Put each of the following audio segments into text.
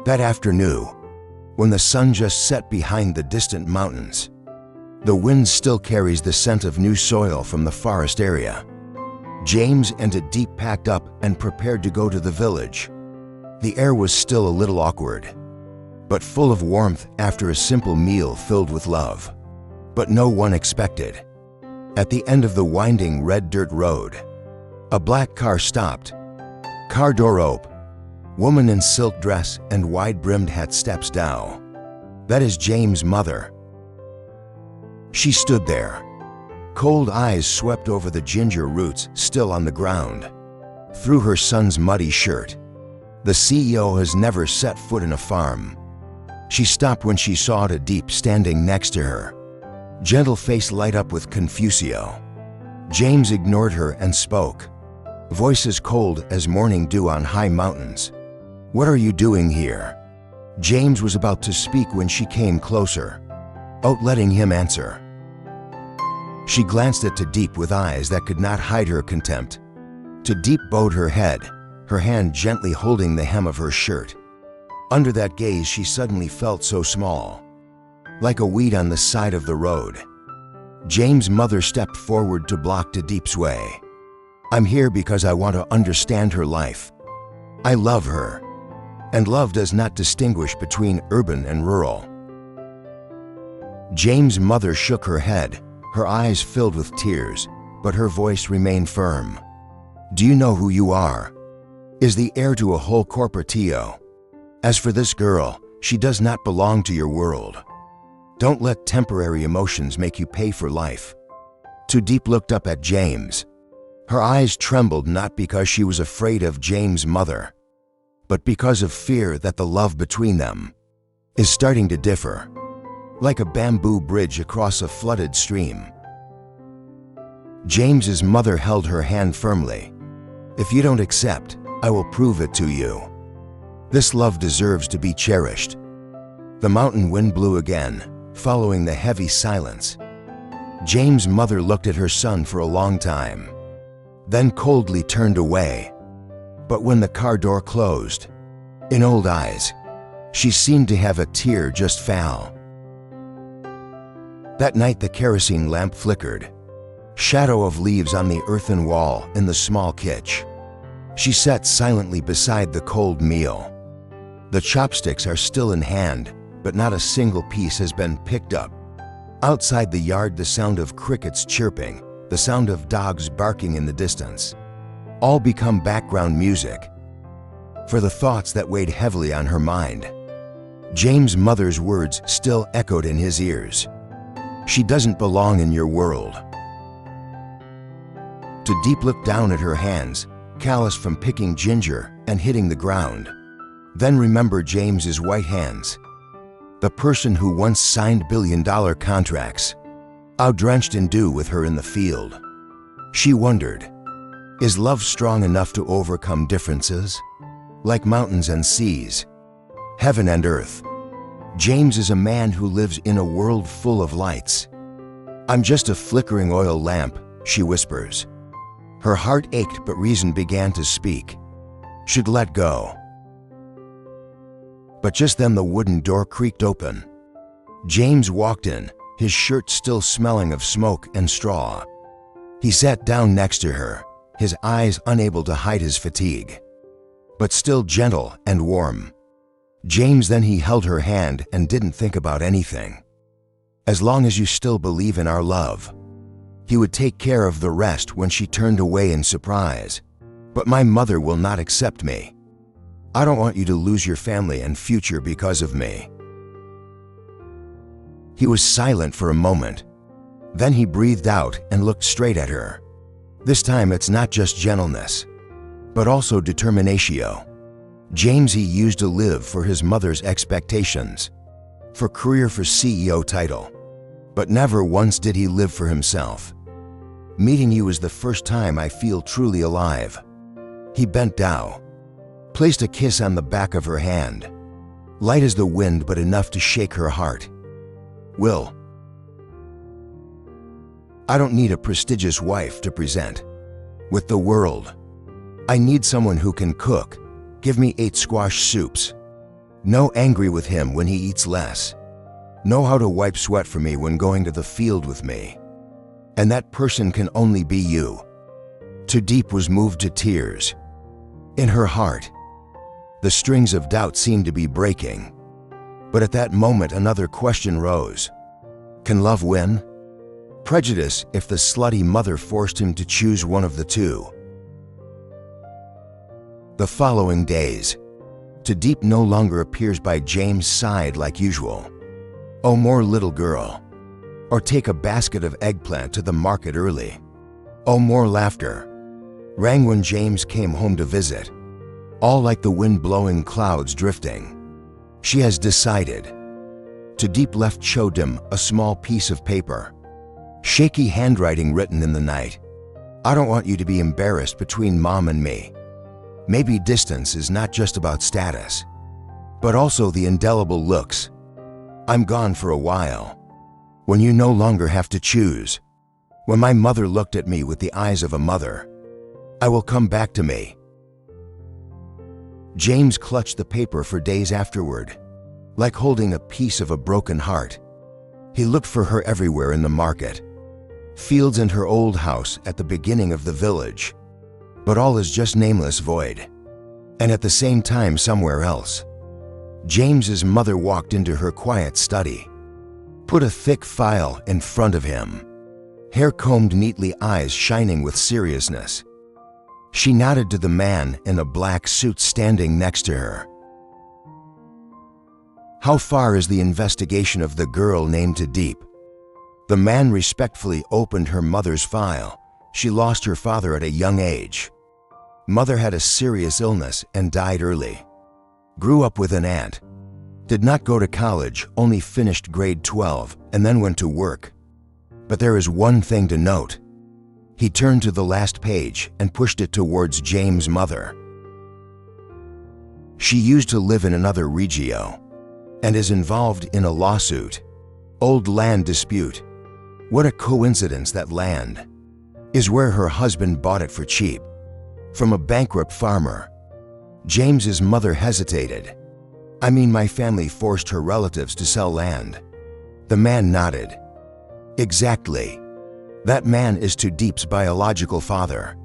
That afternoon, when the sun just set behind the distant mountains, the wind still carries the scent of new soil from the forest area. James and Diep packed up and prepared to go to the village. The air was still a little awkward, but full of warmth after a simple meal filled with love. But no one expected. At the end of the winding red dirt road, a black car stopped. Car door open. Woman in silk dress and wide-brimmed hat steps down. That is James' mother. She stood there. Cold eyes swept over the ginger roots still on the ground. Through her son's muddy shirt. The CEO has never set foot in a farm. She stopped when she saw Tu Diep standing next to her. Gentle face light up with confusion. James ignored her and spoke. Voice as cold as morning dew on high mountains. What are you doing here? James was about to speak when she came closer, letting him answer. She glanced at Tu Diep with eyes that could not hide her contempt. Tu Diep bowed her head, her hand gently holding the hem of her shirt. Under that gaze she suddenly felt so small, like a weed on the side of the road. James' mother stepped forward to block Tu Diep's way. I'm here because I want to understand her life. I love her. And love does not distinguish between urban and rural. James' mother shook her head, her eyes filled with tears, but her voice remained firm. Do you know who you are? Is the heir to a whole corporatio. As for this girl, she does not belong to your world. Don't let temporary emotions make you pay for life. Tu Diep looked up at James. Her eyes trembled not because she was afraid of James' mother, but because of fear that the love between them is starting to differ, like a bamboo bridge across a flooded stream. James's mother held her hand firmly. If you don't accept, I will prove it to you. This love deserves to be cherished. The mountain wind blew again, following the heavy silence. James' mother looked at her son for a long time, then coldly turned away. But when the car door closed, in old eyes, she seemed to have a tear just fall. That night the kerosene lamp flickered, shadow of leaves on the earthen wall in the small kitchen. She sat silently beside the cold meal. The chopsticks are still in hand, but not a single piece has been picked up. Outside the yard, the sound of crickets chirping, the sound of dogs barking in the distance, all become background music for the thoughts that weighed heavily on her mind. James' mother's words still echoed in his ears. She doesn't belong in your world. Tu Diep looked down at her hands, callous from picking ginger and hitting the ground. Then remembered James's white hands. The person who once signed billion-dollar contracts, drenched in dew with her in the field. She wondered, is love strong enough to overcome differences? Like mountains and seas, heaven and earth. James is a man who lives in a world full of lights. I'm just a flickering oil lamp, she whispers. Her heart ached, but reason began to speak. Should let go. But just then the wooden door creaked open. James walked in, his shirt still smelling of smoke and straw. He sat down next to her, his eyes unable to hide his fatigue, but still gentle and warm. James, then he held her hand and didn't think about anything. As long as you still believe in our love, he would take care of the rest. When she turned away in surprise. But my mother will not accept me. I don't want you to lose your family and future because of me. He was silent for a moment. Then he breathed out and looked straight at her. This time it's not just gentleness, but also determinatio. James he used to live for his mother's expectations, for career, for CEO title, but never once did he live for himself. Meeting you is the first time I feel truly alive. He bent down, placed a kiss on the back of her hand, light as the wind but enough to shake her heart. Will, I don't need a prestigious wife to present with the world. I need someone who can cook, give me 8 squash soups, No angry with him when he eats less. Know how to wipe sweat for me when going to the field with me. And that person can only be you. Tu Diep was moved to tears. In her heart, the strings of doubt seemed to be breaking. But at that moment another question rose. Can love win? Prejudice if the slutty mother forced him to choose one of the two. The following days, Tu Diep no longer appears by James' side like usual. Oh, more little girl. Or take a basket of eggplant to the market early. Oh, more laughter. Rang when James came home to visit. All like the wind-blowing clouds drifting. She has decided. Tu Diep left showed him a small piece of paper. Shaky handwriting written in the night. I don't want you to be embarrassed between mom and me. Maybe distance is not just about status, but also the indelible looks. I'm gone for a while. When you no longer have to choose. When my mother looked at me with the eyes of a mother. I will come back to me. James clutched the paper for days afterward, like holding a piece of a broken heart. He looked for her everywhere in the market, fields and her old house at the beginning of the village. But all is just nameless void. And at the same time somewhere else. James's mother walked into her quiet study, put a thick file in front of him, hair combed neatly, eyes shining with seriousness. She nodded to the man in a black suit standing next to her. How far is the investigation of the girl named Tu Diep? The man respectfully opened her mother's file. She lost her father at a young age. Mother had a serious illness and died early. Grew up with an aunt. Did not go to college, only finished grade 12 and then went to work. But there is one thing to note. He turned to the last page and pushed it towards James' mother. She used to live in another regio and is involved in a lawsuit. Old land dispute. What a coincidence that land is where her husband bought it for cheap. From a bankrupt farmer. James's mother hesitated. I mean, my family forced her relatives to sell land. The man nodded. Exactly. That man is Tu Diep's biological father.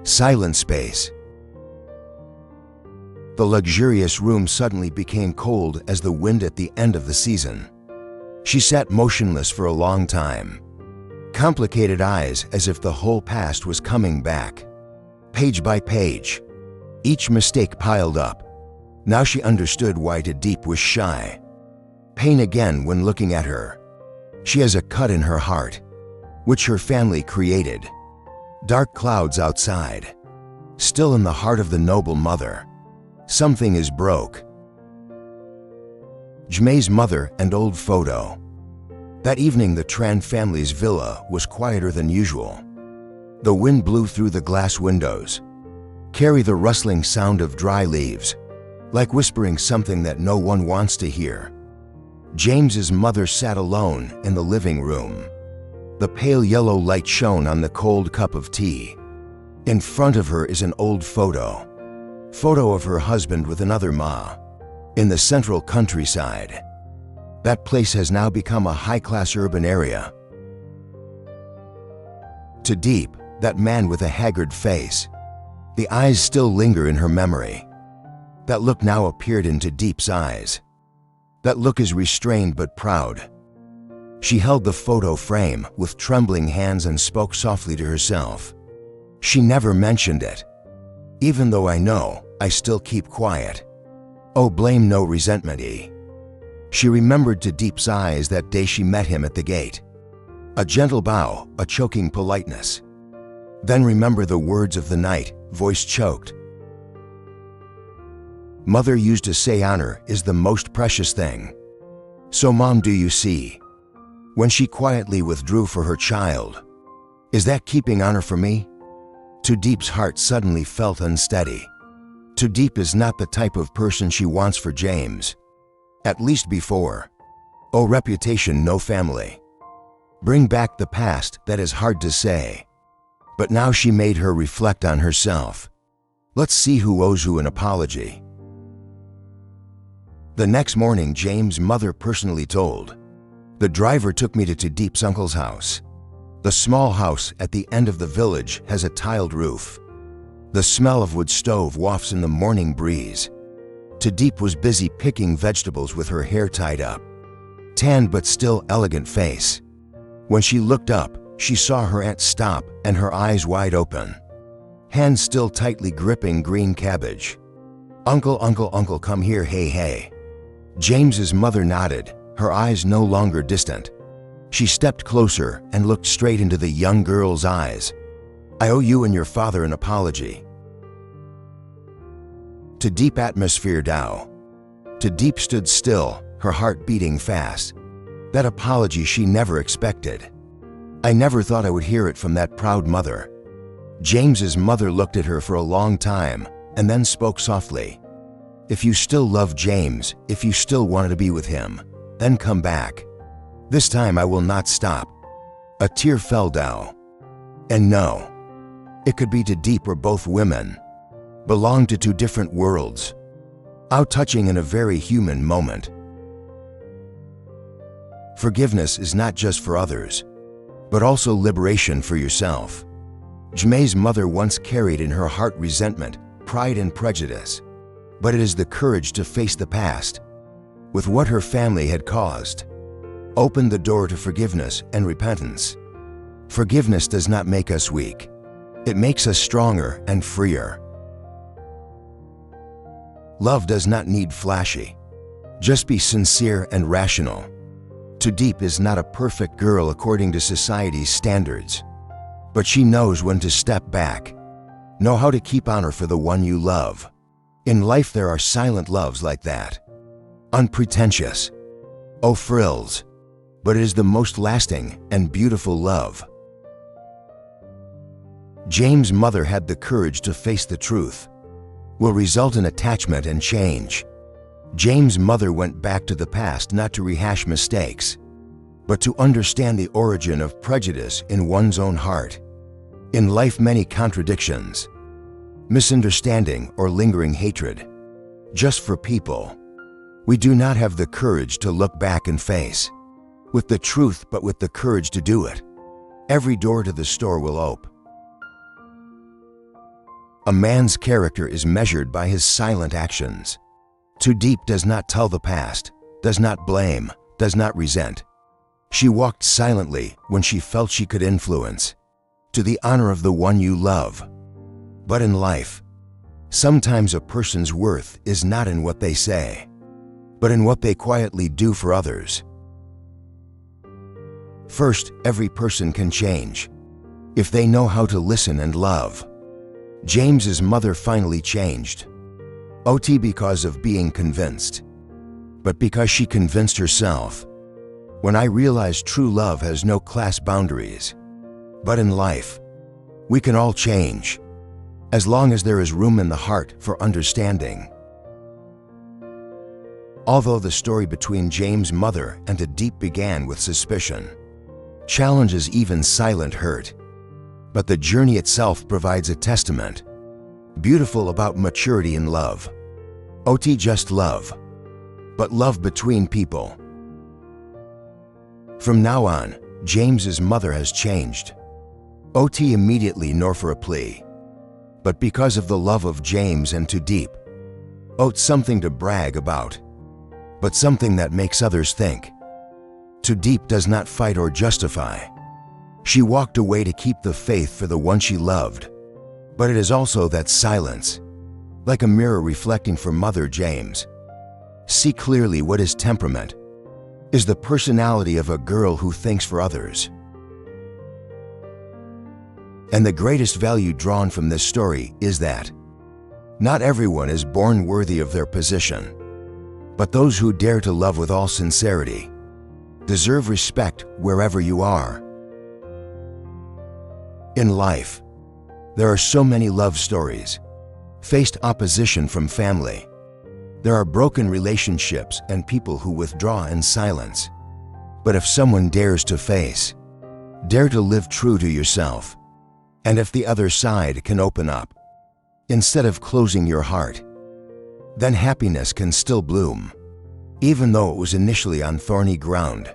Silent space. The luxurious room suddenly became cold as the wind at the end of the season. She sat motionless for a long time. Complicated eyes as if the whole past was coming back. Page by page. Each mistake piled up. Now she understood why Tu Diep was shy. Pain again when looking at her. She has a cut in her heart, which her family created. Dark clouds outside. Still in the heart of the noble mother. Something is broke. Jmei's mother and old photo. That evening the Tran family's villa was quieter than usual. The wind blew through the glass windows, carry the rustling sound of dry leaves, like whispering something that no one wants to hear. James's mother sat alone in the living room. The pale yellow light shone on the cold cup of tea. In front of her is an old photo. Photo of her husband with another ma. In the central countryside. That place has now become a high-class urban area. Tu Diep, that man with a haggard face. The eyes still linger in her memory. That look now appeared in Tu Diep's eyes. That look is restrained but proud. She held the photo frame with trembling hands and spoke softly to herself. She never mentioned it. Even though I know, I still keep quiet. Oh, blame no resentment-y. She remembered Tu Diep's eyes that day she met him at the gate. A gentle bow, a choking politeness. Then remember the words of the night, voice choked. Mother used to say honor is the most precious thing. So mom, do you see? When she quietly withdrew for her child. Is that keeping honor for me? Tu Diep's heart suddenly felt unsteady. Tu Diep is not the type of person she wants for James. At least before. Oh, reputation, no family. Bring back the past, that is hard to say. But now she made her reflect on herself. Let's see who owes who an apology. The next morning, James' mother personally told, "The driver took me to Tu Diep's uncle's house. The small house at the end of the village has a tiled roof. The smell of wood stove wafts in the morning breeze. Tu Diep was busy picking vegetables with her hair tied up, tanned but still elegant face. When she looked up, she saw her aunt stop and her eyes wide open, hands still tightly gripping green cabbage. 'Uncle, uncle, uncle, come here, hey, hey.' James's mother nodded, her eyes no longer distant. She stepped closer and looked straight into the young girl's eyes. 'I owe you and your father an apology.' Tu Diep atmosphere Tao. Tu Diep stood still, her heart beating fast. That apology she never expected. I never thought I would hear it from that proud mother. James's mother looked at her for a long time and then spoke softly. 'If you still love James, if you still wanted to be with him, then come back. This time I will not stop.' A tear fell down. And no, it could be Tu Diep or both women. Belonged to two different worlds. How touching in a very human moment. Forgiveness is not just for others, but also liberation for yourself. James' mother once carried in her heart resentment, pride and prejudice, but it is the courage to face the past with what her family had caused. Open the door to forgiveness and repentance. Forgiveness does not make us weak. It makes us stronger and freer. Love does not need flashy. Just be sincere and rational. Tu Diep is not a perfect girl according to society's standards, but she knows when to step back. Know how to keep honor for the one you love. In life there are silent loves like that. Unpretentious. Oh frills. But it is the most lasting and beautiful love. James' mother had the courage to face the truth. Will result in attachment and change. James' mother went back to the past not to rehash mistakes, but to understand the origin of prejudice in one's own heart. In life, many contradictions, misunderstanding or lingering hatred, just for people. We do not have the courage to look back and face with the truth, but with the courage to do it. Every door to the store will open. A man's character is measured by his silent actions. Tu Diep does not tell the past, does not blame, does not resent. She walked silently when she felt she could influence, to the honor of the one you love. But in life, sometimes a person's worth is not in what they say, but in what they quietly do for others. First, every person can change if they know how to listen and love. James's mother finally changed. Not because of being convinced, but because she convinced herself. When I realized true love has no class boundaries. But in life, we can all change, as long as there is room in the heart for understanding. Although the story between James' mother and Tu Diep began with suspicion, challenges, even silent hurt, but the journey itself provides a testament, beautiful about maturity in love. Not just love, but love between people. From now on, James's mother has changed. Not immediately nor for a plea, but because of the love of James and Tu Diep. Not something to brag about, but something that makes others think. Tu Diep does not fight or justify. She walked away to keep the faith for the one she loved. But it is also that silence, like a mirror reflecting for Mother James. See clearly what is temperament, is the personality of a girl who thinks for others. And the greatest value drawn from this story is that not everyone is born worthy of their position, but those who dare to love with all sincerity deserve respect wherever you are. In life, there are so many love stories, faced opposition from family. There are broken relationships and people who withdraw in silence. But if someone dares to face, dare to live true to yourself, and if the other side can open up, instead of closing your heart, then happiness can still bloom. Even though it was initially on thorny ground,